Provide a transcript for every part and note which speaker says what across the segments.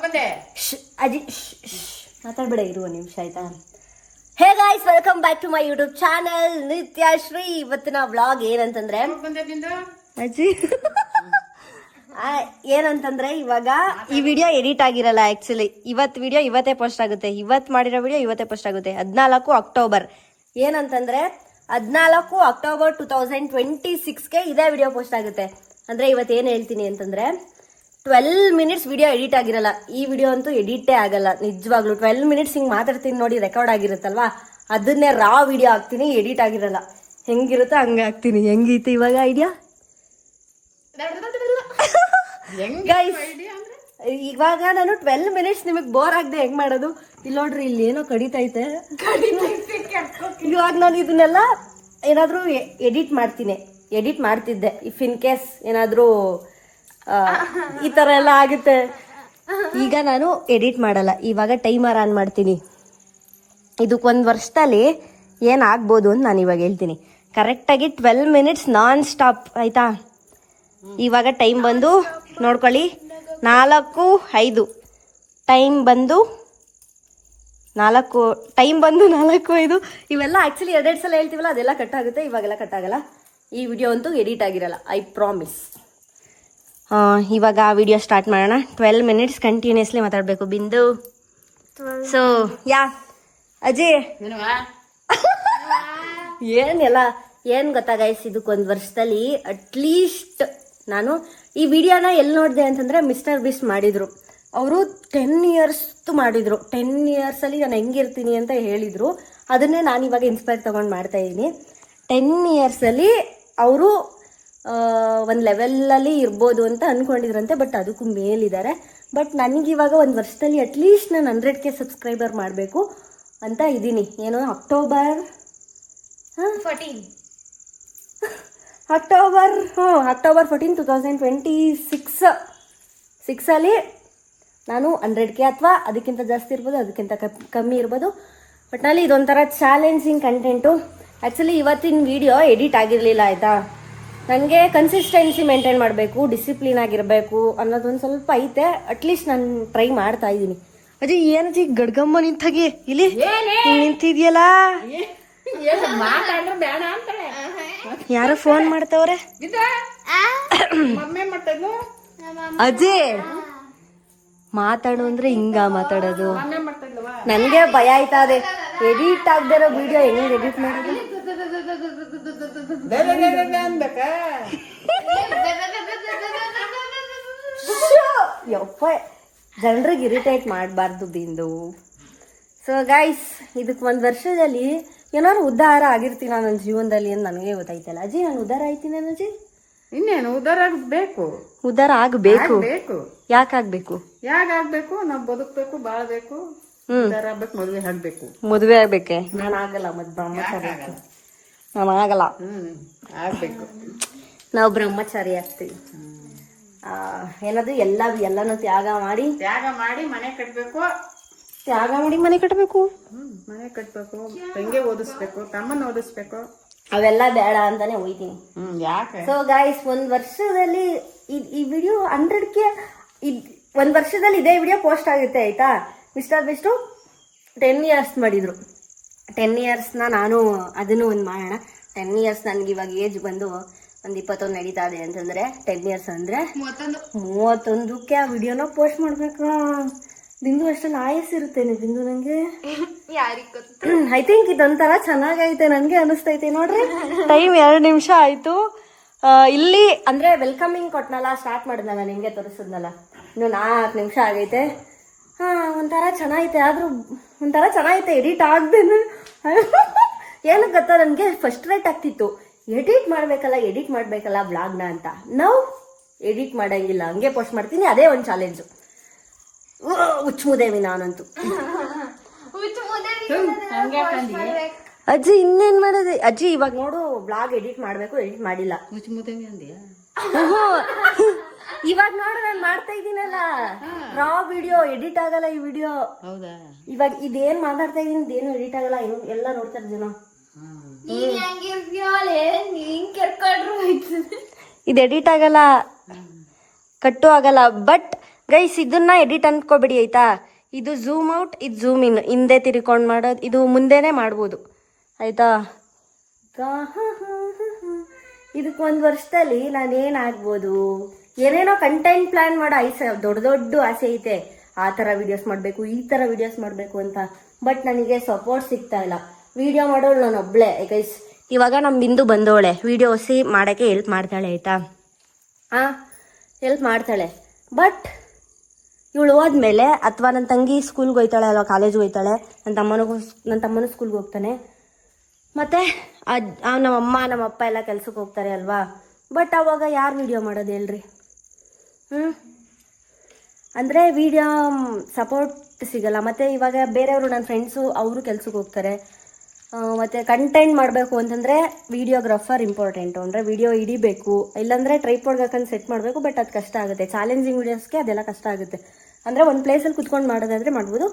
Speaker 1: ಅಜ್ಜಿ ಮಾತಾಡ್ಬೇಡ, ಇರುವ ನಿಮಿಷ ಆಯ್ತಾ. Hey guys, welcome back to my YouTube channel Nithyashree. ಇವತ್ತಿನ ವ್ಲಾಗ್ ಏನಂತಂದ್ರೆ ಅಜ್ಜಿ ಏನಂತಂದ್ರೆ ಇವಾಗ ಈ ವಿಡಿಯೋ ಎಡಿಟ್ ಆಗಿರಲ್ಲ. ಆಕ್ಚುಲಿ ಇವತ್ತು ವಿಡಿಯೋ ಇವತ್ತೇ ಪೋಸ್ಟ್ ಆಗುತ್ತೆ. ಇವತ್ತು ಮಾಡಿರೋ ವಿಡಿಯೋ ಇವತ್ತೇ ಪೋಸ್ಟ್ ಆಗುತ್ತೆ. 14 ಅಕ್ಟೋಬರ್. ಏನಂತಂದ್ರೆ 14 ಅಕ್ಟೋಬರ್ 2026ಗೆ ಇದೇ ವಿಡಿಯೋ ಪೋಸ್ಟ್ ಆಗುತ್ತೆ. ಅಂದ್ರೆ ಇವತ್ತು ಏನು ಹೇಳ್ತೀನಿ ಅಂತಂದ್ರೆ 12 ಮಿನಿಟ್ಸ್ ವಿಡಿಯೋ ಎಡಿಟ್ ಆಗಿರಲ್ಲ. ಈ ವಿಡಿಯೋ ಅಂತೂ ಎಡಿಟೇ ಆಗಲ್ಲ ನಿಜವಾಗ್ಲು. 12 ಮಿನಿಟ್ಸ್ ಹಿಂಗ್ ಮಾತಾಡ್ತೀನಿ ನೋಡಿ, ರೆಕಾರ್ಡ್ ಆಗಿರುತ್ತಲ್ವಾ, ಅದನ್ನೇ ರಾ ವಿಡಿಯೋ ಹಾಕ್ತೀನಿ, ಎಡಿಟ್ ಆಗಿರಲ್ಲ. ಹೆಂಗಿರುತ್ತೋ ಹಂಗೆ ಹಾಕ್ತೀನಿ. ಹೆಂಗಿತ್ತು ಇವಾಗ ಐಡಿಯಾ ಗೈಸ್? ಇವಾಗ ನಾನು 12 ಮಿನಿಟ್ಸ್ ನಿಮಗೆ ಬೋರ್ ಆಗದೆ ಹೆಂಗ್ ಮಾಡೋದು? ಇಲ್ಲಿ ನೋಡ್ರಿ, ಇಲ್ಲಿ ಏನೋ ಕಡಿತೈತೆ. ಇವಾಗ ನಾನು ಇದನ್ನೆಲ್ಲ ಏನಾದ್ರೂ ಎಡಿಟ್ ಮಾಡ್ತಿದ್ದೆ. ಇಫ್ ಇನ್ ಕೇಸ್ ಏನಾದ್ರೂ ಈ ತರ ಎಲ್ಲ ಆಗುತ್ತೆ. ಈಗ ನಾನು ಎಡಿಟ್ ಮಾಡಲ್ಲ. ಇವಾಗ ಟೈಮರ್ ಆನ್ ಮಾಡ್ತೀನಿ. ಇದಕ್ಕೊಂದು ವರ್ಷದಲ್ಲಿ ಏನಾಗ್ಬೋದು ಅಂತ ನಾನು ಇವಾಗ ಹೇಳ್ತೀನಿ. ಕರೆಕ್ಟಾಗಿ 12 ಮಿನಿಟ್ಸ್ ನಾನ್ ಸ್ಟಾಪ್ ಆಯ್ತಾ? ಇವಾಗ ಟೈಮ್ ಬಂದು ನೋಡ್ಕೊಳ್ಳಿ, 4:05. ಟೈಮ್ ಬಂದು 4:05. ಇವೆಲ್ಲ ಆಕ್ಚುಲಿ 2 ಸಲ ಹೇಳ್ತೀವಲ್ಲ, ಅದೆಲ್ಲ ಕಟ್ ಆಗುತ್ತೆ. ಇವಾಗೆಲ್ಲ ಕಟ್ ಆಗಲ್ಲ. ಈ ವಿಡಿಯೋ ಅಂತೂ ಎಡಿಟ್ ಆಗಿರಲ್ಲ, ಐ ಪ್ರಾಮಿಸ್. ಇವಾಗ ವಿಡಿಯೋ ಸ್ಟಾರ್ಟ್ ಮಾಡೋಣ. 12 ಮಿನಿಟ್ಸ್ ಕಂಟಿನ್ಯೂಸ್ಲಿ ಮಾತಾಡಬೇಕು ಬಿಂದು. ಸೊ ಯಾ ಅಜಯ್ ಏನ್ ಗೊತ್ತಾ ಗೈಸ್, ಇದಕ್ಕೊಂದು ವರ್ಷದಲ್ಲಿ ಅಟ್ಲೀಸ್ಟ್ ನಾನು ಈ ವಿಡಿಯೋನ ಎಲ್ಲಿ ನೋಡಿದೆ ಅಂತಂದ್ರೆ ಮಿಸ್ಟರ್ ಬಿಸ್ಟ್ ಮಾಡಿದ್ರು. ಅವರು 10 ಇಯರ್ಸ್ ಮಾಡಿದ್ರು. 10 ಇಯರ್ಸ್ ಅಲ್ಲಿ ನಾನು ಹೆಂಗಿರ್ತೀನಿ ಅಂತ ಹೇಳಿದ್ರು. ಅದನ್ನೇ ನಾನು ಇವಾಗ ಇನ್ಸ್ಪೈರ್ ತಗೊಂಡು ಮಾಡ್ತಾ ಇದ್ದೀನಿ. 10 ಇಯರ್ಸ್ ಅಲ್ಲಿ ಅವರು ಒಂದು ಲೆವೆಲಲ್ಲಿ ಇರ್ಬೋದು ಅಂತ ಅನ್ಕೊಂಡಿದ್ರಂತೆ. ಬಟ್ ಅದಕ್ಕೂ ಮೇಲಿದ್ದಾರೆ. ಬಟ್ ನನಗಿವಾಗ ಒಂದು ವರ್ಷದಲ್ಲಿ ಅಟ್ಲೀಸ್ಟ್ ನಾನು 100K ಸಬ್ಸ್ಕ್ರೈಬರ್ ಮಾಡಬೇಕು ಅಂತ ಇದ್ದೀನಿ. ಏನು ಅಕ್ಟೋಬರ್ 14 2026 ಅಲ್ಲಿ ನಾನು 100K ಅಥವಾ ಅದಕ್ಕಿಂತ ಜಾಸ್ತಿ ಇರ್ಬೋದು, ಅದಕ್ಕಿಂತ ಕಮ್ಮಿ ಇರ್ಬೋದು. ಒಟ್ಟಿನಲ್ಲಿ ಇದೊಂಥರ ಚಾಲೆಂಜಿಂಗ್ ಕಂಟೆಂಟು. ಆ್ಯಕ್ಚುಲಿ ಇವತ್ತಿನ ವಿಡಿಯೋ ಎಡಿಟ್ ಆಗಿರಲಿಲ್ಲ ಆಯಿತಾ. ನನಗೆ ಕನ್ಸಿಸ್ಟೆನ್ಸಿ ಮೇಂಟೈನ್ ಮಾಡಬೇಕು, ಡಿಸಿಪ್ಲಿನ್ ಆಗಿರಬೇಕು ಅನ್ನೋದೊಂದು ಸ್ವಲ್ಪ ಐತೆ. ಅಟ್ಲೀಸ್ಟ್ ನಾನು ಟ್ರೈ ಮಾಡ್ತಾ ಇದ್ದೀನಿ. ಅಜ್ಜಿ ಏನಜ್ಜಿ ಗಡ್ಗಮ್ಮ ನಿಂತಾಗಿ ಇಲ್ಲಿ ನಿಂತಿದ್ಯಲ್ಲ? ಯಾರೋ ಫೋನ್ ಮಾಡ್ತವ್ರೆ. ಅಜ್ಜಿ ಮಾತಾಡು ಅಂದ್ರೆ ಹಿಂಗ ಮಾತಾಡೋದು. ನನ್ಗೆ ಭಯ ಆಯ್ತಾ ಇದೆ. ಎಡಿಟ್ ಆಗದಿರೋ ವಿಡಿಯೋ ಹೆಂಗ್ ಎಡಿಟ್ ಮಾಡೋದು? ಯಪ್ಪ, ಜನರಿಗೆ ಇರಿಟೇಟ್ ಮಾಡಬಾರ್ದು ಬಿಂದು. ಸೊ ಗೈಸ್, ಇದಕ್ಕೆ 1 ವರ್ಷದಲ್ಲಿ ಏನಾದ್ರು ಉದ್ಧಾರ ಆಗಿರ್ತೀನಿ ನನ್ನ ಜೀವನದಲ್ಲಿ ಅಂತ ನನಗೆ ಗೊತ್ತಾಯ್ತಲ್ಲ. ಅಜ್ಜಿ ನಾನು ಉದ್ಧಾರ ಆಯ್ತೀನಿ ಅಜ್ಜಿ?
Speaker 2: ಇನ್ನೇನು ಉದ್ಧಾರ ಆಗಬೇಕು.
Speaker 1: ಉದ್ಧಾರ ಆಗಬೇಕು. ಯಾಕಾಗ್ಬೇಕು?
Speaker 2: ನಾವು ಬದುಕಬೇಕು, ಬಾಳ್ಬೇಕು, ಉದ್ಧಾರ ಆಗ್ಬೇಕು,
Speaker 1: ಮದುವೆ ಆಗ್ಬೇಕೆ? ನಾನು ಆಗಲ್ಲ. ಮತ್ತೆ ಬ್ರಹ್ಮಚಾರಿ ನಾನು ಆಗಲ್ಲ.
Speaker 2: ಆಗ್ಬೇಕು.
Speaker 1: ನಾವು ಬ್ರಹ್ಮಚಾರಿ ಆಗ್ತೀವಿ. ಏನದು ಎಲ್ಲಾನು ತ್ಯಾಗ ಮಾಡಿ
Speaker 2: ಮನೆ ಕಟ್ಬೇಕು.
Speaker 1: ಮನೆ ಕಟ್ಟಬೇಕು.
Speaker 2: ಮನೆ ಕಟ್ಬೇಕು, ತಂಗಿ ಓದಿಸ್ಬೇಕು, ತಮ್ಮನ ಓದಿಸ್ಬೇಕು.
Speaker 1: ಅವೆಲ್ಲ ಬೇಡ ಅಂತಾನೆ ಹೋಯ್ತೀನಿ.
Speaker 2: ಯಾಕೆ? ಸೊ
Speaker 1: ಗೈಸ್, 1 ವರ್ಷದಲ್ಲಿ ಈ ವಿಡಿಯೋ 100K 1 ವರ್ಷದಲ್ಲಿ ಇದೇ ವಿಡಿಯೋ ಪೋಸ್ಟ್ ಆಗುತ್ತೆ ಆಯ್ತಾ. ಮಿಸ್ಟರ್ ಬೆಸ್ಟು 10 ಇಯರ್ಸ್ ಮಾಡಿದ್ರು. 10 ಇಯರ್ಸ್ನ ನಾನು ಅದನ್ನು ಒಂದು ಮಾಡೋಣ. 10 ಇಯರ್ಸ್ ನನಗೆ ಇವಾಗ ಏಜ್ ಬಂದು ಒಂದು 21 ನಡೀತಾ ಇದೆ ಅಂತಂದ್ರೆ 10 ಇಯರ್ಸ್ ಅಂದ್ರೆ 31ಕ್ಕೆ ಆ ವಿಡಿಯೋನ ಪೋಸ್ಟ್ ಮಾಡ್ಬೇಕು. ಬಿಂದು ಅಷ್ಟೊಂದು ಆಯಸ್ಸಿರುತ್ತೇನೆ ಬಿಂದು ನಂಗೆ. ಐ ಥಿಂಕ್ ಇದೊಂಥರ ಚೆನ್ನಾಗೈತೆ ನನಗೆ ಅನಿಸ್ತೈತೆ. ನೋಡ್ರಿ, ಟೈಮ್ 2 ನಿಮಿಷ ಆಯ್ತು. ಇಲ್ಲಿ ಅಂದ್ರೆ ವೆಲ್ಕಮಿಂಗ್ ಕೊಟ್ನಲ್ಲ, ಸ್ಟಾರ್ಟ್ ಮಾಡಿದ್ನಲ್ಲ, ನಿಮ್ಗೆ ತೋರಿಸಿದ್ನಲ್ಲ, ಇನ್ನು 4 ನಿಮಿಷ ಆಗೈತೆ. ಒಂಥರ ಚೆನ್ನಾಗೈತೆ. ಆದ್ರೂ ಒಂಥರ ಚೆನ್ನಾಗೈತೆ ಎಡಿಟ್ ಆಗ್ದೇನೆ. ಏನಕ್ಕೆ ಗೊತ್ತಾ, ನನಗೆ ಫಸ್ಟ್ ರೇಟ್ ಆಗ್ತಿತ್ತು ಎಡಿಟ್ ಮಾಡ್ಬೇಕಲ್ಲ ಬ್ಲಾಗ್ನ ಅಂತ. ನಾವು ಎಡಿಟ್ ಮಾಡಂಗಿಲ್ಲ, ಹಂಗೆ ಪೋಸ್ಟ್ ಮಾಡ್ತೀನಿ. ಅದೇ ಒಂದು ಚಾಲೆಂಜು. ಹುಚ್ಚುದೇವಿ ನಾನಂತೂ. ಅಜ್ಜಿ ಇನ್ನೇನ್ ಮಾಡೋದು? ಅಜ್ಜಿ ಇವಾಗ ನೋಡು, ಬ್ಲಾಗ್ ಎಡಿಟ್ ಮಾಡ್ಬೇಕು, ಎಡಿಟ್ ಮಾಡಿಲ್ಲ. ಇವಾಗ ನೋಡು, ನಾನು ಮಾಡ್ತಾ ಇದ್ದೀನಲ್ಲ ರಾ ವಿಡಿಯೋ, ಎಡಿಟ್ ಆಗಲ್ಲ ಈ ವಿಡಿಯೋ. ಇವಾಗ ಇದೇನ್ ಮಾತಾಡ್ತಾ ಇದೀನಿ ಇದೇನು ಎಡಿಟ್ ಆಗಲ್ಲ. ಎಲ್ಲ ನೋಡ್ತಾರೆ ಜನ. ಇದು ಎಡಿಟ್ ಆಗಲ್ಲ, ಕಟ್ಟು ಆಗಲ್ಲ. ಬಟ್ ಗೈಸ್ ಇದನ್ನ ಎಡಿಟ್ ಅನ್ಕೋಬೇಡಿ ಆಯ್ತಾ. ಇದು ಝೂಮ್ ಔಟ್, ಇದು ಝೂಮ್ ಇನ್, ಹಿಂದೆ ತಿರ್ಕೊಂಡು ಮಾಡೋದು, ಇದು ಮುಂದೆನೇ ಮಾಡ್ಬೋದು ಆಯ್ತಾ. ಇದಕ್ಕೆ 1 ವರ್ಷದಲ್ಲಿ ನಾನು ಏನಾಗ್ಬೋದು, ಏನೇನೋ ಕಂಟೆಂಟ್ ಪ್ಲಾನ್ ಮಾಡೋ ದೊಡ್ಡ ದೊಡ್ಡ ಆಸೆ ಐತೆ. ಆ ಥರ ವಿಡಿಯೋಸ್ ಮಾಡಬೇಕು, ಈ ಥರ ವಿಡಿಯೋಸ್ ಮಾಡಬೇಕು ಅಂತ. ಬಟ್ ನನಗೆ ಸಪೋರ್ಟ್ ಸಿಗ್ತಾ ಇಲ್ಲ. ವಿಡಿಯೋ ಮಾಡೋಳು ನಾನು ಒಬ್ಳೆ ಗೈಸ್. ಇವಾಗ ನಮ್ಮ ಬಿಂದು ಬಂದವಳೆ ವಿಡಿಯೋಸಿ ಮಾಡೋಕ್ಕೆ ಹೆಲ್ಪ್ ಮಾಡ್ತಾಳೆ ಆಯಿತಾ. ಹೆಲ್ಪ್ ಮಾಡ್ತಾಳೆ. ಬಟ್ ಇವಳು ಹೋದ್ಮೇಲೆ ಅಥವಾ ನನ್ನ ತಂಗಿ ಸ್ಕೂಲ್ಗೆ ಹೋಗ್ತಾಳೆ ಅಲ್ವಾ, ಕಾಲೇಜ್ಗೆ ಹೋಗ್ತಾಳೆ, ನನ್ನ ತಮ್ಮನೂ ಸ್ಕೂಲ್ಗೆ ಹೋಗ್ತಾನೆ, ಮತ್ತು ನಮ್ಮಮ್ಮ ನಮ್ಮಪ್ಪ ಎಲ್ಲ ಕೆಲ್ಸಕ್ಕೆ ಹೋಗ್ತಾರೆ ಅಲ್ವಾ. ಬಟ್ ಅವಾಗ ಯಾರು ವಿಡಿಯೋ ಮಾಡೋದು ಹೇಳ್ರಿ? ಅಂದರೆ ವಿಡಿಯೋ ಸಪೋರ್ಟ್ ಸಿಗಲ್ಲ. ಮತ್ತು ಇವಾಗ ಬೇರೆಯವರು ನನ್ನ ಫ್ರೆಂಡ್ಸು ಅವರು ಕೆಲ್ಸಕ್ಕೆ ಹೋಗ್ತಾರೆ. ಮತ್ತು ಕಂಟೆಂಟ್ ಮಾಡಬೇಕು ಅಂತಂದರೆ ವಿಡಿಯೋಗ್ರಾಫರ್ ಇಂಪಾರ್ಟೆಂಟು. ಅಂದರೆ ವಿಡಿಯೋ ಹಿಡಿಬೇಕು, ಇಲ್ಲಾಂದರೆ ಟ್ರೈಪಾಡ್ ಹಾಕೊಂಡು ಸೆಟ್ ಮಾಡಬೇಕು. ಬಟ್ ಅದು ಕಷ್ಟ ಆಗುತ್ತೆ. ಚಾಲೆಂಜಿಂಗ್ ವಿಡಿಯೋಸ್ಗೆ ಅದೆಲ್ಲ ಕಷ್ಟ ಆಗುತ್ತೆ. ಅಂದರೆ ಒಂದು ಪ್ಲೇಸಲ್ಲಿ ಕುತ್ಕೊಂಡು ಮಾಡೋದಾದರೆ ಮಾಡ್ಬೋದು,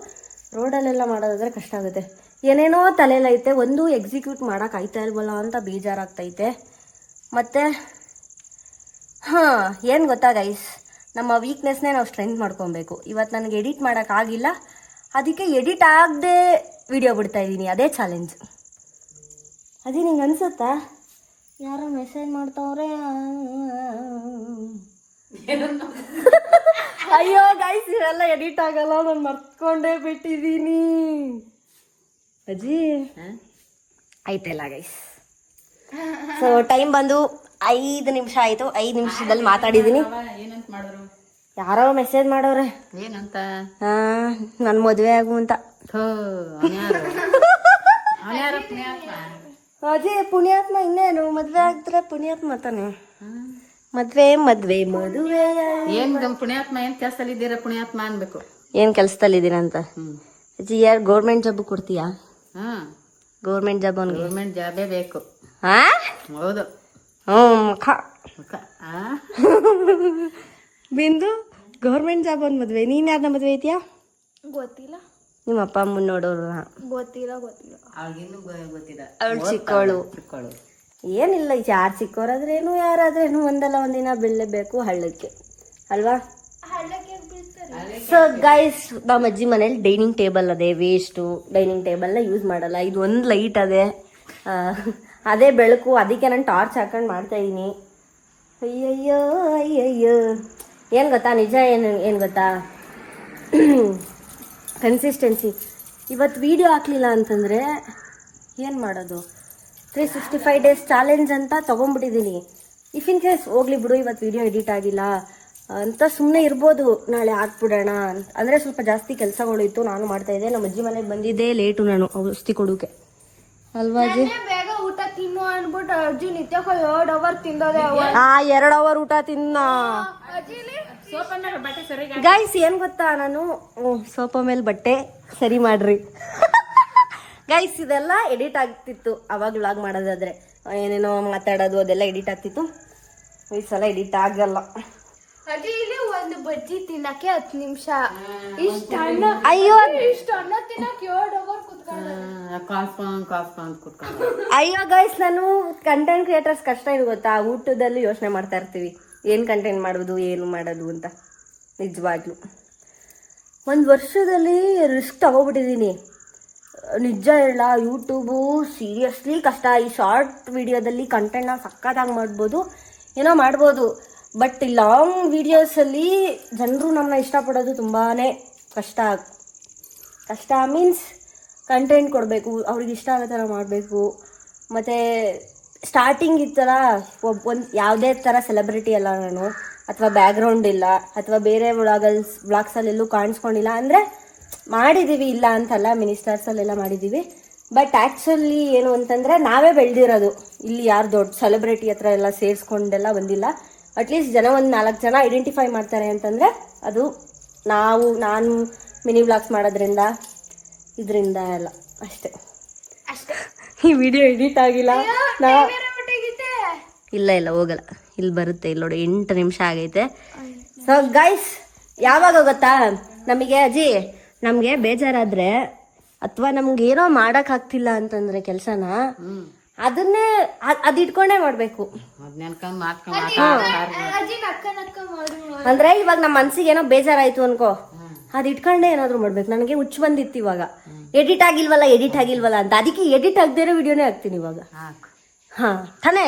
Speaker 1: ರೋಡಲ್ಲೆಲ್ಲ ಮಾಡೋದಾದರೆ ಕಷ್ಟ ಆಗುತ್ತೆ. ಏನೇನೋ ತಲೆಯಲ್ಲೈತೆ, ಒಂದು ಎಕ್ಸಿಕ್ಯೂಟ್ ಮಾಡೋಕ್ಕಾಯ್ತಾ ಇಲ್ವಲ್ಲ ಅಂತ ಬೇಜಾರಾಗ್ತೈತೆ. ಮತ್ತು ಏನು ಗೊತ್ತಾ ಗೈಸ್, ನಮ್ಮ ವೀಕ್ನೆಸ್ನೇ ನಾವು ಸ್ಟ್ರೆಂತ್ ಮಾಡ್ಕೊಬೇಕು. ಇವತ್ತು ನನಗೆ ಎಡಿಟ್ ಮಾಡೋಕ್ಕಾಗಿಲ್ಲ, ಅದಕ್ಕೆ ಎಡಿಟ್ ಆಗದೆ ವಿಡಿಯೋ ಬಿಡ್ತಾಯಿದ್ದೀನಿ. ಅದೇ ಚಾಲೆಂಜ್. ಅದೇ ನಿಂಗೆ ಅನ್ಸುತ್ತಾ? ಯಾರೋ ಮೆಸೇಜ್ ಮಾಡ್ತಾವ್ರೆ. ಅಯ್ಯೋ ಗೈಸ್, ಇವೆಲ್ಲ ಎಡಿಟ್ ಆಗಲ್ಲ, ನಾನು ಮರ್ತ್ಕೊಂಡೇ ಬಿಟ್ಟಿದ್ದೀನಿ. ಅಜ್ಜಿ ಆಯ್ತಲ್ಲ ಗೈಸ್. ಸೊ ಟೈಮ್ ಬಂದು 5 ನಿಮಿಷ ಆಯಿತು. 5 ನಿಮಿಷದಲ್ಲಿ ಮಾತಾಡಿದ್ದೀನಿ.
Speaker 2: ಏನಂತ ಮಾಡಿದ್ರು?
Speaker 1: ಯಾರೋ ಮೆಸೇಜ್ ಮಾಡೋರೆ.
Speaker 2: ಏನಂತ?
Speaker 1: ನನ್ನ ಮದುವೆ ಆಗು ಅಂತ. ಅಜಿ ಪುಣ್ಯಾತ್ಮ, ಇನ್ನೇನು ಮದುವೆ ಆಗ್ತಾರೆ ಪುಣ್ಯಾತ್ಮ ತಾನೆ. ಮದುವೆ
Speaker 2: ಏನ್ ಪುಣ್ಯಾತ್ಮ? ಏನ್ ಕೆಲಸದಲ್ಲಿ ಇದ್ದೀರಾ ಪುಣ್ಯಾತ್ಮ ಅನ್ಬೇಕು.
Speaker 1: ಏನ್ ಕೆಲಸದಲ್ಲಿದ್ದೀರಾ ಅಂತ. ಅಜ್ಜಿ ಯಾರು ಗೌರ್ಮೆಂಟ್ ಜಾಬ್ ಕೊಡ್ತೀಯಾ? ಗೌರ್ಮೆಂಟ್ ಜಾಬ್ ಅವ್ನಿಗೆ
Speaker 2: ಗೌರ್ಮೆಂಟ್ ಜಾಬೇ ಬೇಕು. ಹೌದು.
Speaker 1: ಬಿಂದು ಗೌರ್ಮೆಂಟ್ ಜಾಬ್ ಒಂದು ಮದುವೆ. ನೀನ್ ಯಾರನ್ನ ಮದುವೆ ಐತಿಯಾ?
Speaker 3: ಗೊತ್ತಿಲ್ಲ.
Speaker 1: ನಿಮ್ಮ ಅಪ್ಪ ಅಮ್ಮನ ನೋಡೋರು?
Speaker 3: ಗೊತ್ತಿಲ್ಲ.
Speaker 2: ಗೊತ್ತಿಲ್ಲ.
Speaker 1: ಅವಳು ಚಿಕ್ಕವಳು. ಏನಿಲ್ಲ, ಯಾರು ಚಿಕ್ಕವರಾದ್ರೇನು ಯಾರಾದ್ರೇನು ಒಂದಲ್ಲ ಒಂದಿನ ಬೀಳಲೇಬೇಕು ಹಳ್ಳಕ್ಕೆ ಅಲ್ವಾ. ಸೊ ಗೈಸ್, ನಮ್ಮ ಅಜ್ಜಿ ಮನೇಲಿ ಡೈನಿಂಗ್ ಟೇಬಲ್ ಅದೇ, ವೇಸ್ಟು. ಡೈನಿಂಗ್ ಟೇಬಲ್ನ ಯೂಸ್ ಮಾಡಲ್ಲ. ಇದು ಒಂದು ಲೈಟ್ ಅದೇ, ಅದೇ ಬೆಳಕು. ಅದಕ್ಕೆ ನಾನು ಟಾರ್ಚ್ ಹಾಕೊಂಡು ಮಾಡ್ತಾ ಇದ್ದೀನಿ. ಅಯ್ಯಯ್ಯೋ ಅಯ್ಯಯ್ಯೋ. ಏನು ಗೊತ್ತಾ, ನಿಜ ಏನು ಗೊತ್ತಾ, ಕನ್ಸಿಸ್ಟೆನ್ಸಿ. ಇವತ್ತು ವಿಡಿಯೋ ಹಾಕ್ಲಿಲ್ಲ ಅಂತಂದರೆ ಏನು ಮಾಡೋದು? 365 days ಚಾಲೆಂಜ್ ಅಂತ ತೊಗೊಂಡ್ಬಿಟ್ಟಿದ್ದೀನಿ. ಇಫ್ ಇನ್ ಕೇಸ್ ಹೋಗ್ಲಿ ಬಿಡು, ಇವತ್ತು ವಿಡಿಯೋ ಎಡಿಟ್ ಆಗಿಲ್ಲ ಅಂತ ಸುಮ್ಮನೆ ಇರ್ಬೋದು, ನಾಳೆ ಹಾಕ್ಬಿಡೋಣ ಅಂತ. ಅಂದರೆ ಸ್ವಲ್ಪ ಜಾಸ್ತಿ ಕೆಲಸಗಳಿತ್ತು, ನಾನು ಮಾಡ್ತಾಯಿದ್ದೆ. ನಮ್ಮ ಅಜ್ಜಿ ಮನೆಗೆ ಬಂದಿದ್ದೆ ಲೇಟು, ನಾನು ಔಷಧಿ ಕೊಡೋಕೆ ಅಲ್ವಾ ಅಜ್ಜಿ.
Speaker 3: ಬೇಗ ಊಟ ತಿನ್ನು ಅಂದ್ಬಿಟ್ಟು ಅಜ್ಜಿ ನಿತ್ಯಕ್ಕೆ 2 hour ತಿಂದದೆ.
Speaker 1: 2 hour ಊಟ ತಿನ್ನ. ಗೈಸ್ ಏನು ಗೊತ್ತಾ, ನಾನು ಸೋಫಾ ಮೇಲೆ ಬಟ್ಟೆ ಸರಿ ಮಾಡ್ರಿ ಗೈಸ್. ಇದೆಲ್ಲ ಎಡಿಟ್ ಆಗ್ತಿತ್ತು ಅವಾಗ ವ್ಲಾಗ್ ಮಾಡೋದಾದ್ರೆ, ಏನೇನೋ ಮಾತಾಡೋದು ಅದೆಲ್ಲ ಎಡಿಟ್ ಆಗ್ತಿತ್ತು. ಈ ಸಲ ಎಡಿಟ್ ಆಗಲ್ಲ.
Speaker 3: ಅಜ್ಜಿ ಇಲ್ಲಿ ಒಂದು ಬಜ್ಜಿ ತಿನ್ನಕ್ಕೆ 10 ನಿಮಿಷ.
Speaker 1: ಅಯ್ಯೋ
Speaker 3: ಇಷ್ಟು ಅನ್ನ ತಿನ್ನಕ್ಕೆ 2 hour ಕುತ್ಕೊಂಡು.
Speaker 1: ಅಯ್ಯೋ ಗೈಸ್, ನಾನು ಕಂಟೆಂಟ್ ಕ್ರಿಯೇಟರ್ಸ್ ಕಷ್ಟ ಏನು ಗೊತ್ತಾ, ಊಟದಲ್ಲಿ ಯೋಚನೆ ಮಾಡ್ತಾ ಇರ್ತೀವಿ, ಏನು ಕಂಟೆಂಟ್ ಮಾಡೋದು ಏನು ಮಾಡೋದು ಅಂತ. ನಿಜವಾಗ್ಲೂ 1 ವರ್ಷದಲ್ಲಿ ರಿಸ್ಕ್ ತಗೋಬಿಟ್ಟಿದ್ದೀನಿ. ನಿಜ ಹೇಳ, ಯೂಟ್ಯೂಬು ಸೀರಿಯಸ್ಲಿ ಕಷ್ಟ. ಈ ಶಾರ್ಟ್ ವಿಡಿಯೋದಲ್ಲಿ ಕಂಟೆಂಟ್ನ ಸಕ್ಕತ್ತಾಗಿ ಮಾಡ್ಬೋದು, ಏನೋ ಮಾಡ್ಬೋದು. ಬಟ್ ಈ ಲಾಂಗ್ ವಿಡಿಯೋಸಲ್ಲಿ ಜನರು ನಮ್ಮನ್ನ ಇಷ್ಟಪಡೋದು ತುಂಬಾ ಕಷ್ಟ. ಮೀನ್ಸ್ ಕಂಟೆಂಟ್ ಕೊಡಬೇಕು, ಅವ್ರಿಗೆ ಇಷ್ಟ ಆಗೋ ಥರ ಮಾಡಬೇಕು. ಮತ್ತು ಸ್ಟಾರ್ಟಿಂಗ್ ಇತ್ತಲ್ಲ, ಒಂದು ಯಾವುದೇ ಥರ ಸೆಲೆಬ್ರಿಟಿ ಅಲ್ಲ ನಾನು, ಅಥವಾ ಬ್ಯಾಕ್ಗ್ರೌಂಡ್ ಇಲ್ಲ, ಅಥವಾ ಬೇರೆ ವ್ಲಾಗ್ಸಲ್ಲೆಲ್ಲೂ ಕಾಣಿಸ್ಕೊಂಡಿಲ್ಲ. ಅಂದರೆ ಮಾಡಿದ್ದೀವಿ, ಇಲ್ಲ ಅಂತಲ್ಲ, ಮಿನಿಸ್ಟರ್ಸಲ್ಲೆಲ್ಲ ಮಾಡಿದ್ದೀವಿ. ಬಟ್ ಆ್ಯಕ್ಚುಲಿ ಏನು ಅಂತಂದರೆ ನಾವೇ ಬೆಳೆದಿರೋದು. ಇಲ್ಲಿ ಯಾರು ದೊಡ್ಡ ಸೆಲೆಬ್ರಿಟಿ ಹತ್ರ ಎಲ್ಲ ಸೇರಿಸ್ಕೊಂಡೆಲ್ಲ ಬಂದಿಲ್ಲ. ಅಟ್ಲೀಸ್ಟ್ ಒಂದು 4 ಜನ ಐಡೆಂಟಿಫೈ ಮಾಡ್ತಾರೆ ಅಂತಂದರೆ ಅದು ನಾನು ಮಿನಿ ವ್ಲಾಗ್ಸ್ ಮಾಡೋದ್ರಿಂದ, ಇದರಿಂದ ಎಲ್ಲ ಅಷ್ಟೇ. ಈ ವಿಡಿಯೋ ಎಡಿಟ್ ಆಗಿಲ್ಲ. ಇಲ್ಲ ಹೋಗಲ್ಲ, ಇಲ್ಲಿ ಬರುತ್ತೆ. ಇಲ್ಲಿ ನೋಡಿ 8 ನಿಮಿಷ ಆಗೈತೆ. ಸೊ ಗೈಸ್, ಯಾವಾಗ ಗೊತ್ತಾ, ನಮಗೆ ಬೇಜಾರಾದರೆ ಅಥವಾ ನಮ್ಗೆ ಏನೋ ಮಾಡೋಕ್ಕಾಗ್ತಿಲ್ಲ ಅಂತಂದರೆ ಕೆಲಸನ, ಅದನ್ನೇ ಅದು ಇಟ್ಕೊಂಡೇ ಮಾಡಬೇಕು.
Speaker 2: ಅದ್ ನೆನ್ಕೊಂಡ್ ಮಾಡ್ಕೊಂಡ್
Speaker 3: ಅಜ್ಜಿ ನಕ್ಕ ನಕ್ಕ ಮಾಡು
Speaker 1: ಅಂದ್ರೆ ಇವಾಗ ನಮ್ಮ ಮನ್ಸಿಗೆ ಏನೋ ಬೇಜಾರಾಯ್ತು ಅನ್ಕೋ, ಅದು ಇಟ್ಕೊಂಡೇ ಏನಾದ್ರು ಮಾಡ್ಬೇಕು. ನನಗೆ ಹುಚ್ಚು ಬಂದಿತ್ತು ಇವಾಗ, ಎಡಿಟ್ ಆಗಿಲ್ವಲ್ಲ ಅಂತ, ಅದಕ್ಕೆ ಎಡಿಟ್ ಆಗದೇ ಇರೋ ವಿಡಿಯೋನೇ ಹಾಕ್ತೀನಿ ಇವಾಗ.
Speaker 2: ಹಾಕು.
Speaker 1: ಹಾ ತಾನೇ,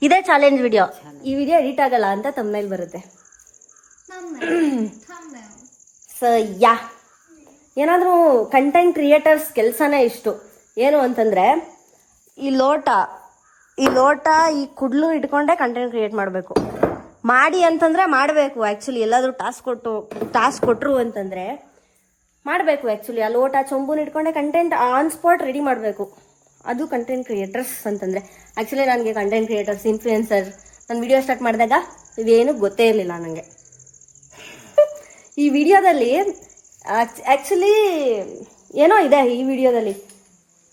Speaker 1: ಇದೇ ಚಾಲೆಂಜ್ ವಿಡಿಯೋ. ಈ ವಿಡಿಯೋ ಎಡಿಟ್ ಆಗಲ್ಲ ಅಂತ ತಮ್ಮನೇಲಿ ಬರುತ್ತೆ. ಸೊ ಯಾ, ಏನಾದರೂ ಕಂಟೆಂಟ್ ಕ್ರಿಯೇಟರ್ಸ್ ಕೆಲಸನೇ ಇಷ್ಟು. ಏನು ಅಂತಂದರೆ ಈ ಲೋಟ ಈ ಕುಡ್ಲು ಇಟ್ಕೊಂಡೆ ಕಂಟೆಂಟ್ ಕ್ರಿಯೇಟ್ ಮಾಡಬೇಕು. ಮಾಡಿ ಅಂತಂದರೆ ಮಾಡಬೇಕು. ಆ್ಯಕ್ಚುಲಿ ಎಲ್ಲಾದರೂ ಟಾಸ್ಕ್ ಕೊಟ್ಟರು ಅಂತಂದರೆ ಮಾಡಬೇಕು. ಆ್ಯಕ್ಚುಲಿ ಆ ಲೋಟ ಚೊಂಬುನ ಇಟ್ಕೊಂಡೆ ಕಂಟೆಂಟ್ ಆನ್ ಸ್ಪಾಟ್ ರೆಡಿ ಮಾಡಬೇಕು. ಅದು ಕಂಟೆಂಟ್ ಕ್ರಿಯೇಟರ್ಸ್ ಅಂತಂದರೆ. ಆ್ಯಕ್ಚುಲಿ ನನಗೆ ಕಂಟೆಂಟ್ ಕ್ರಿಯೇಟರ್ಸ್, ಇನ್ಫ್ಲೂಯೆನ್ಸರ್, ನಾನು ವಿಡಿಯೋ ಸ್ಟಾರ್ಟ್ ಮಾಡಿದಾಗ ಇವೇನು ಗೊತ್ತೇ ಇರಲಿಲ್ಲ ನನಗೆ. ಈ ವಿಡಿಯೋದಲ್ಲಿ ಆ್ಯಕ್ಚುಲಿ ಏನೋ ಇದೆ, ಈ ವಿಡಿಯೋದಲ್ಲಿ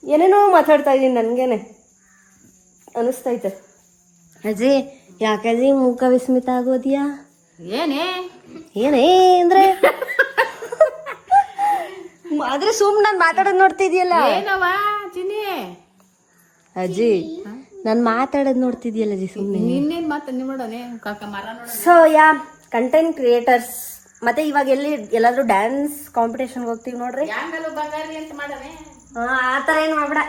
Speaker 1: ಏನೇನೋ ಮಾತಾಡ್ತಾ ಇದ್ದೀನಿ, ನನಗೇನೆ ಅನಿಸ್ತೈತೆ. ಅಜ್ಜಿ ಯಾಕಜ್ಜಿ ಮೂಕ ವಿಸ್ಮಿತ ಆಗೋದ್ಯಾ? ಏನೇ ಅಂದ್ರೆ ಆದ್ರೆ ಸುಮ್ಮನೆ ನಾನು ಮಾತಾಡೋದು ನೋಡ್ತಿದ್ಯಲ್ಲ ಅಜ್ಜಿ, ನಾನು ಮಾತಾಡೋದು ನೋಡ್ತಿದ್ಯಲ್ಲ ಅಜ್ಜಿ ಸುಮ್ಮನೆ. So yeah, content creators. ಮತ್ತೆ ಇವಾಗ ಎಲ್ಲಾದ್ರೂ ಡ್ಯಾನ್ಸ್ ಕಾಂಪಿಟೇಷನ್ಗೆ ಹೋಗ್ತೀವಿ ನೋಡ್ರಿ, ಆ ಥರ ಏನು ಮಾಡ್ಬೇಡ.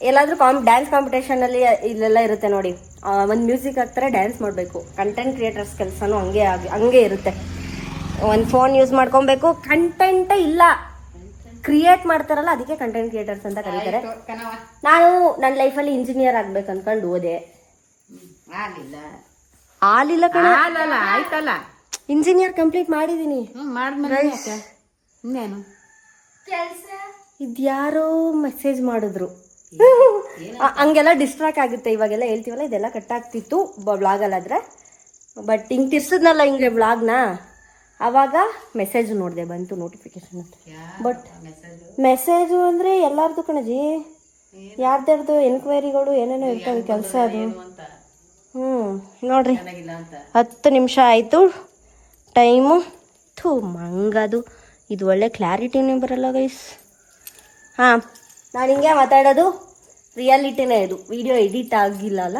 Speaker 1: ಎಲ್ಲಾದ್ರೂ ಡ್ಯಾನ್ಸ್ ಕಾಂಪಿಟೇಷನ್ ಅಲ್ಲಿ ಇಲ್ಲೆಲ್ಲ ಇರುತ್ತೆ ನೋಡಿ, ಒಂದು ಮ್ಯೂಸಿಕ್ ಹಾಕ್ತಾರೆ, ಡ್ಯಾನ್ಸ್ ಮಾಡಬೇಕು. ಕಂಟೆಂಟ್ ಕ್ರಿಯೇಟರ್ಸ್ ಕೆಲಸನೂ ಹಂಗೆ ಇರುತ್ತೆ. ಒಂದು ಫೋನ್ ಯೂಸ್ ಮಾಡ್ಕೊಬೇಕು, ಕಂಟೆಂಟೇ ಇಲ್ಲ, ಕ್ರಿಯೇಟ್ ಮಾಡ್ತಾರಲ್ಲ ಅದಕ್ಕೆ ಕಂಟೆಂಟ್ ಕ್ರಿಯೇಟರ್ಸ್ ಅಂತ ಕರೀತಾರೆ. ನಾನು ನನ್ನ ಲೈಫಲ್ಲಿ ಇಂಜಿನಿಯರ್ ಆಗ್ಬೇಕು ಅನ್ಕೊಂಡು ಓದೆ, ಆಲಿಲ್ಲ ಕಣ.
Speaker 2: ಆಯ್ತಲ್ಲ,
Speaker 1: ಇಂಜಿನಿಯರ್ ಕಂಪ್ಲೀಟ್ ಮಾಡಿದೀನಿ. ಇದ್ಯಾರೋ ಮೆಸೇಜ್ ಮಾಡಿದ್ರು, ಹಂಗೆಲ್ಲ ಡಿಸ್ಟ್ರಾಕ್ಟ್ ಆಗುತ್ತೆ. ಇವಾಗೆಲ್ಲ ಹೇಳ್ತೀವಲ್ಲ, ಇದೆಲ್ಲ ಕಟ್ ಆಗ್ತಿತ್ತು ಬ್ಲಾಗಲ್ಲಾದ್ರೆ. ಬಟ್ ಹಿಂಗೆ ತಿರ್ಸಿದ್ನಲ್ಲ ಹಿಂಗೆ ಬ್ಲಾಗ್ನ, ಆವಾಗ ಮೆಸೇಜ್ ನೋಡಿದೆ, ಬಂತು ನೋಟಿಫಿಕೇಶನ್. ಬಟ್ ಮೆಸೇಜು ಅಂದರೆ ಎಲ್ಲಾರ್ದು ಕಣಜಿ, ಯಾರ್ದಾರ್ದು ಎನ್ಕ್ವೈರಿಗಳು ಏನೇನೋ ಇರ್ತವೆ ಕೆಲಸ. ಅದು ನೋಡ್ರಿ 10 ನಿಮಿಷ ಆಯಿತು ಟೈಮು. ಥೂ ಮಂಗದು, ಇದು ಒಳ್ಳೆ ಕ್ಲಾರಿಟಿನೇ ಬರಲ್ಲ ಗೈಸ್. ಹಾಂ, ನಾನು ಹಿಂಗೆ ಮಾತಾಡೋದು ರಿಯಾಲಿಟಿನೇ. ಇದು ವಿಡಿಯೋ ಎಡಿಟ್ ಆಗಿಲ್ಲ ಅಲ್ಲ,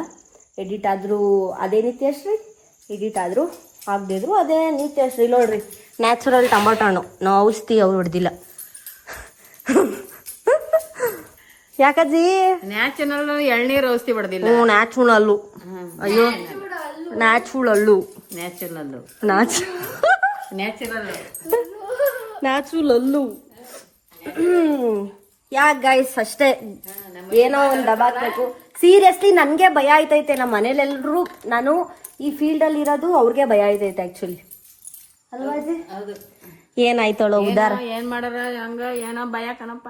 Speaker 1: ಎಡಿಟ್ ಆದರೂ ಅದೇ ನಿತ್ಯಶ್ರೀ, ಎಡಿಟ್ ಆದರೂ ಆಗದಿದ್ರು ಅದೇ ನಿತ್ಯಶ್ರೀ. ನೋಡ್ರಿ, ನ್ಯಾಚುರಲ್ ಟೊಮೊಟೊ ಹಣ್ಣು, ನಾವು ಔಷಧಿ ಅವ್ರು ಹೊಡೆದಿಲ್ಲ. ಯಾಕಜ್ಜಿ?
Speaker 2: ನ್ಯಾಚುರಲ್ ಎಳ್ನೀರು ಔಷಧಿ ಹೊಡೆದಿಲ್ಲ.
Speaker 1: ನ್ಯಾಚುರಲ್ಲು. ಅಯ್ಯೋ, ನ್ಯಾಚುರಲ್ಲು ಯಾಕೆ ಗೈಸ್, ಅಷ್ಟೇ, ಏನೋ ಒಂದು ದಬಾಕ್ಬೇಕು. ಸೀರಿಯಸ್ಲಿ ನನಗೆ ಭಯ ಆಯ್ತೈತೆ. ನಮ್ಮ ಮನೇಲೆಲ್ಲರೂ, ನಾನು ಈ ಫೀಲ್ಡಲ್ಲಿ ಇರೋದು ಅವ್ರಿಗೆ ಭಯ ಆಯ್ತೈತೆ ಆ್ಯಕ್ಚುಲಿ, ಅಲ್ವಾ ಅಜ್ಜಿ? ಏನಾಯ್ತಳೋ ಉದಾರ,
Speaker 2: ಏನ್ ಮಾಡಾರ ಹಂಗ ಏನೋ ಭಯ ಕಣಪ್ಪ.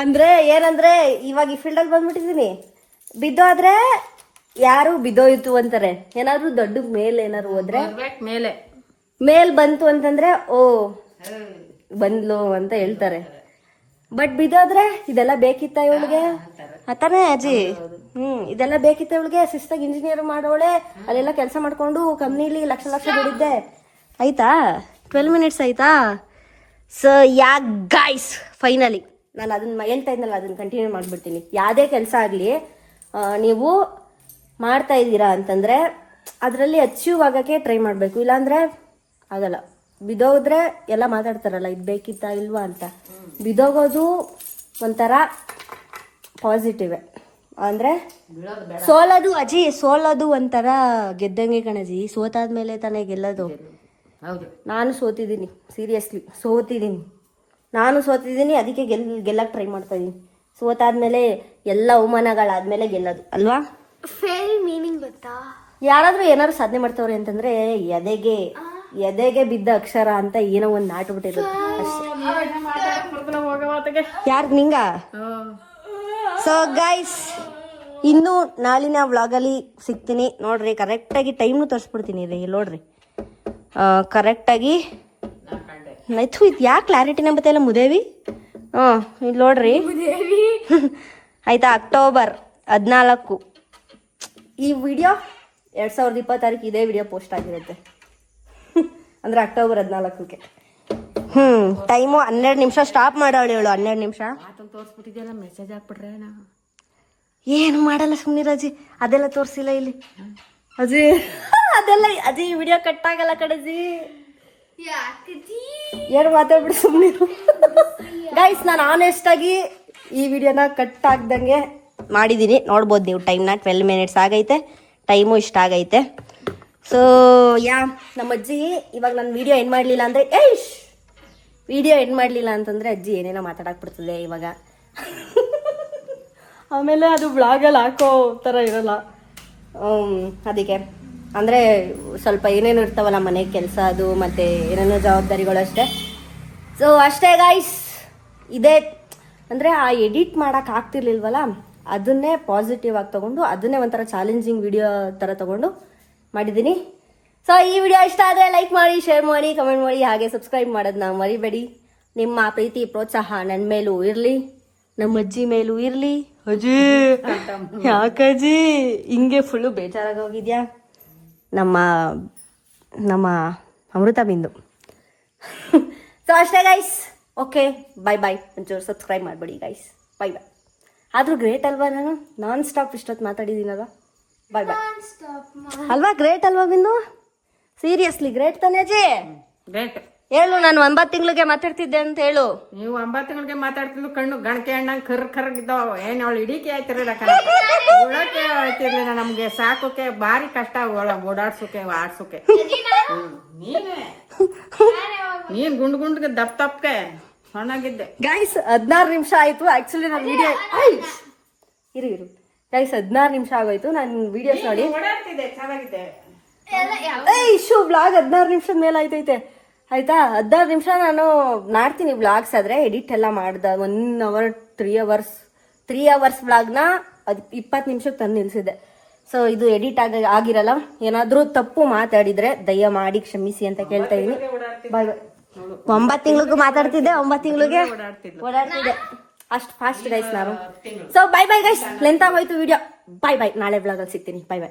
Speaker 1: ಅಂದ್ರೆ ಏನಂದ್ರೆ ಇವಾಗ ಈ ಫೀಲ್ಡಲ್ಲಿ ಬಂದ್ಬಿಟ್ಟಿದೀನಿ, ಬಿದ್ದೋದ್ರೆ ಯಾರು ಬಿದ್ದೋಯ್ತು ಅಂತಾರೆ. ಏನಾದ್ರು ದೊಡ್ಡ ಮೇಲ್ ಏನಾದ್ರು ಹೋದ್ರೆ ಮೇಲ್ ಬಂತು ಅಂತಂದ್ರೆ ಓ ಬಂದ್ಲು ಅಂತ ಹೇಳ್ತಾರೆ. ಬಟ್ ಬಿದ್ದೋದ್ರೆ ಇದೆಲ್ಲ ಬೇಕಿತ್ತ ಇವಳಿಗೆ ಆತಾನೆ ಅಜ್ಜಿ. ಇದೆಲ್ಲ ಬೇಕಿತ್ತ ಇವಳಿಗೆ? ಶಿಸ್ತಾಗಿ ಇಂಜಿನಿಯರ್ ಮಾಡೋಳೆ, ಅಲ್ಲೆಲ್ಲ ಕೆಲಸ ಮಾಡ್ಕೊಂಡು ಕಂಪ್ನಿಲಿ ಲಕ್ಷ ದುಡಿದ್ದೆ. ಆಯ್ತಾ? 12 ಮಿನಿಟ್ಸ್ ಆಯ್ತಾ? ಸೊ ಯಾ ಗೈಸ್, ಫೈನಲಿ ನಾನು ಅದನ್ನ ಹೇಳ್ತಾ ಇದ್ನಲ್ಲ, ಅದನ್ನ ಕಂಟಿನ್ಯೂ ಮಾಡಿಬಿಡ್ತೀನಿ. ಯಾವುದೇ ಕೆಲಸ ಆಗಲಿ ನೀವು ಮಾಡ್ತಾ ಇದ್ದೀರಾ ಅಂತಂದರೆ ಅದರಲ್ಲಿ ಅಚೀವ್ ಆಗೋಕ್ಕೆ ಟ್ರೈ ಮಾಡಬೇಕು, ಇಲ್ಲಾಂದರೆ ಆಗಲ್ಲ. ಬಿದ್ದೋದ್ರೆ ಎಲ್ಲ ಮಾತಾಡ್ತಾರಲ್ಲ, ಇದು ಬೇಕಿತ್ತಾ ಇಲ್ವಾ ಅಂತ. ಬಿದ್ದೋಗೋದು ಒಂಥರ ಪಾಸಿಟಿವೇ, ಅಂದರೆ ಸೋಲೋದು ಅಜ್ಜಿ, ಸೋಲೋದು ಒಂಥರ ಗೆದ್ದಂಗೆ ಕಣಜಿ. ಸೋತಾದ್ಮೇಲೆ ತಾನೇ ಗೆಲ್ಲೋದು. ನಾನು ಸೋತಿದ್ದೀನಿ, ಸೀರಿಯಸ್ಲಿ ಸೋತಿದ್ದೀನಿ. ಅದಕ್ಕೆ ಗೆಲ್ಲಕ್ಕೆ ಟ್ರೈ ಮಾಡ್ತಾ ಇದ್ದೀನಿ. ಸೋತಾದ್ಮೇಲೆ ಎಲ್ಲ ಅವಮಾನಗಳಾದ್ಮೇಲೆ ಗೆಲ್ಲೋದು ಅಲ್ವಾ?
Speaker 3: ಫೇಲ್ ಮೀನಿಂಗ್ ಗೊತ್ತಾ?
Speaker 1: ಯಾರಾದ್ರೂ ಏನಾದ್ರು ಸಾಧನೆ ಮಾಡ್ತವ್ರೆ ಅಂತಂದ್ರೆ ಎದೆಗೆ ಬಿದ್ದ ಅಕ್ಷರ ಅಂತ ಏನೋ ಒಂದು ನಾಟ್ಬಿಟ್ಟಿರೋದು ಯಾರ್ಗ್ ನಿಂಗ? ಸೊ ಗೈಸ್, ಇನ್ನು ನಾಳಿನ ವ್ಲಾಗಲ್ಲಿ ಸಿಗ್ತೀನಿ ನೋಡ್ರಿ. ಕರೆಕ್ಟಾಗಿ ಟೈಮ್ನು ತೋರಿಸ್ಬಿಡ್ತೀನಿ ರೀ, ನೋಡ್ರಿ ಕರೆಕ್ಟಾಗಿ. ನೈತು ಇದು ಯಾಕೆ ಕ್ಲಾರಿಟಿನ ಬತ್ತೆಲ್ಲ ಮುದೇವಿ. ಇಲ್ಲಿ ನೋಡ್ರಿ ಆಯ್ತಾ, ಅಕ್ಟೋಬರ್ 14 ಈ ವಿಡಿಯೋ 2026 ಇದೇ ವಿಡಿಯೋ ಪೋಸ್ಟ್ ಆಗಿರುತ್ತೆ. ಅಂದರೆ ಅಕ್ಟೋಬರ್ 14ಕ್ಕೆ ಟೈಮು 12 ನಿಮಿಷ ಸ್ಟಾಪ್ ಮಾಡೋಳು ಹೇಳು 12 ನಿಮಿಷ
Speaker 2: ಮಾತನ್ನು ತೋರಿಸ್ಬಿಟ್ಟಿದ್ಯಲ್ಲ ಮೆಸೇಜ್ ಹಾಕ್ಬಿಟ್ರೆ ನಾ
Speaker 1: ಏನು ಮಾಡಲ್ಲ ಸುಮ್ಮನಿರಜ್ಜಿ ಅದೆಲ್ಲ ತೋರಿಸಿಲ್ಲ ಇಲ್ಲಿ ಅಜ್ಜಿ ಅದೆಲ್ಲ ಅಜ್ಜಿ ವಿಡಿಯೋ ಕಟ್ ಆಗಲ್ಲ ಕಡಜಿ ಏನು ಮಾತಾಡ್ಬಿಡು ಸುಮ್ಮನಿರು ಗೈಸ್ ನಾನು ಆನೆಸ್ಟ್ ಆಗಿ ಈ ವಿಡಿಯೋನ ಕಟ್ ಆಗ್ದಂಗೆ ಮಾಡಿದ್ದೀನಿ ನೋಡ್ಬೋದು ನೀವು ಟೈಮ್ನ 12 ಮಿನಿಟ್ಸ್ ಆಗೈತೆ ಟೈಮು ಇಷ್ಟ ಆಗೈತೆ ಸೊ ನಮ್ಮ ಅಜ್ಜಿ ಇವಾಗ ನಾನು ವಿಡಿಯೋ ಎಂಡ್ ಮಾಡಲಿಲ್ಲ ಅಂದರೆ ವಿಡಿಯೋ ಎಂಡ್ ಮಾಡಲಿಲ್ಲ ಅಂತಂದರೆ ಅಜ್ಜಿ ಏನೇನೋ ಮಾತಾಡಕ್ಬಿಡ್ತದೆ ಇವಾಗ ಆಮೇಲೆ ಅದು ಬ್ಲಾಗಲ್ಲಿ ಹಾಕೋ ಥರ ಇರಲ್ಲ ಅದಕ್ಕೆ ಅಂದರೆ ಸ್ವಲ್ಪ ಏನೇನು ಇರ್ತಾವಲ್ಲ ಮನೆ ಕೆಲಸ ಅದು ಮತ್ತು ಏನೇನೋ ಜವಾಬ್ದಾರಿಗಳು ಅಷ್ಟೇ ಸೊ ಅಷ್ಟೇ ಗೈಸ್ ಇದೇ ಅಂದರೆ ಆ ಎಡಿಟ್ ಮಾಡೋಕೆ ಆಗ್ತಿರ್ಲಿಲ್ವಲ್ಲ ಅದನ್ನೇ ಪಾಸಿಟಿವ್ ಆಗಿ ತೊಗೊಂಡು ಅದನ್ನೇ ಒಂಥರ ಚಾಲೆಂಜಿಂಗ್ ವಿಡಿಯೋ ಥರ ತೊಗೊಂಡು ಮಾಡಿದ್ದೀನಿ ಸೊ ಈ ವಿಡಿಯೋ ಇಷ್ಟ ಆದರೆ ಲೈಕ್ ಮಾಡಿ ಶೇರ್ ಮಾಡಿ ಕಮೆಂಟ್ ಮಾಡಿ ಹಾಗೆ ಸಬ್ಸ್ಕ್ರೈಬ್ ಮಾಡೋದನ್ನ ಮರಿಬೇಡಿ ನಿಮ್ಮ ಪ್ರೀತಿ ಪ್ರೋತ್ಸಾಹ ನನ್ನ ಮೇಲೂ ಇರಲಿ ನಮ್ಮ ಅಜ್ಜಿ ಮೇಲೂ ಇರಲಿ ಅಜ್ಜಿ ಯಾಕಜ್ಜಿ ಹಿಂಗೆ ಫುಲ್ಲು ಬೇಜಾರಾಗೋಗಿದ್ಯಾ ನಮ್ಮ ಅಮೃತ ಬಿಂದು ಸೊ ಅಷ್ಟೇ ಗೈಸ್ ಓಕೆ ಬಾಯ್ ಒಂಚೂರು ಸಬ್ಸ್ಕ್ರೈಬ್ ಮಾಡಬೇಡಿ ಗೈಸ್ ಬಾಯ್ ಆದರೂ ಗ್ರೇಟ್ ಅಲ್ವಾ ನಾನು ನಾನ್ ಸ್ಟಾಪ್ ಇಷ್ಟೊತ್ತು ಮಾತಾಡಿದ್ದೀನಲ್ವಾ ಬಾಯ್ ಅಲ್ವಾ ಗ್ರೇಟ್ ಅಲ್ವಾ ಬಿಂದು ಸೀರಿಯಸ್ಲಿ ಗ್ರೇಟ್ ತಾನೇ ಅಜ್ಜಿ
Speaker 2: ಗ್ರೇಟ್
Speaker 1: ಹೇಳು ನಾನು 9 ತಿಂಗಳಿಗೆ ಮಾತಾಡ್ತಿದ್ದೆ ಅಂತ ಹೇಳು
Speaker 2: ನೀವು 9 ತಿಂಗಳಿಗೆ ಮಾತಾಡ್ತಿದ್ದು ಕಣ್ಣು ಗಣಕೆ ಹಣ್ಣಂಗೆ ಕರ್ಗಿದ್ದಾವ ಏನ್ ಅವಳು ಇಡೀಕೆ ಆಯ್ತಿರಲಿಲ್ಲ ಉಳಕ್ಕೆ ಆಯ್ತಿರ್ಲಿಲ್ಲ ನಮ್ಗೆ ಸಾಕೋಕೆ ಭಾರಿ ಕಷ್ಟ ಓಡಾಡ್ಸೋಕೆ ಆಡ್ಸೋಕೆ ನೀನ್ ಗುಂಡ್ಗೆ ದಪ್ಪ ಸಣ್ಣಾಗಿದ್ದೆ
Speaker 1: ಗೈಸ್ 16 ನಿಮಿಷ ಆಯ್ತು ಆಕ್ಚುಲಿ ನಾನು ವಿಡಿಯೋ ಇರು ಗೈಸ್ 16 ನಿಮಿಷ ಆಗೋಯ್ತು ನಾನು ವಿಡಿಯೋಸ್ ನೋಡಿ
Speaker 2: ಓಡಾಡ್ತಿದ್ದೆ ಚೆನ್ನಾಗಿದೆ
Speaker 1: ಇಶ್ಯೂ ಬ್ಲಾಗ್ 16 ನಿಮಿಷದ ಮೇಲೆ ಆಯ್ತೈತೆ ಆಯ್ತಾ 16 ನಿಮಿಷ ನಾನು ಮಾಡ್ತೀನಿ ಬ್ಲಾಗ್ಸ್ ಆದ್ರೆ ಎಡಿಟ್ ಎಲ್ಲ ಮಾಡ್ದ 1 ಅವರ್ 3 ಅವರ್ಸ್ ಬ್ಲಾಗ್ನ 20 ನಿಮಿಷಕ್ಕೆ ತಂದು ನಿಲ್ಸಿದ್ದೆ ಸೊ ಇದು ಎಡಿಟ್ ಆಗಿರಲ್ಲ ಏನಾದ್ರೂ ತಪ್ಪು ಮಾತಾಡಿದ್ರೆ ದಯಮಾಡಿ ಕ್ಷಮಿಸಿ ಅಂತ ಕೇಳ್ತಾ ಇದೀನಿ ಬಾಯ್ 9 ತಿಂಗಳಿಗೂ ಮಾತಾಡ್ತಿದ್ದೆ 9 ತಿಂಗಳಿಗೆ ಓಡಾಡ್ತಿದ್ದೆ ಅಷ್ಟು ಫಾಸ್ಟ್ ಗೈಸ್ ನಾನು ಸೊ ಬಾಯ್ ಗೈಸ್ ಲೆಂತ್ ಆಗೋಯ್ತು ವಿಡಿಯೋ ಬಾಯ್ ನಾಳೆ ಬ್ಲಾಗಲ್ಲಿ ಸಿಗ್ತೀನಿ ಬಾಯ್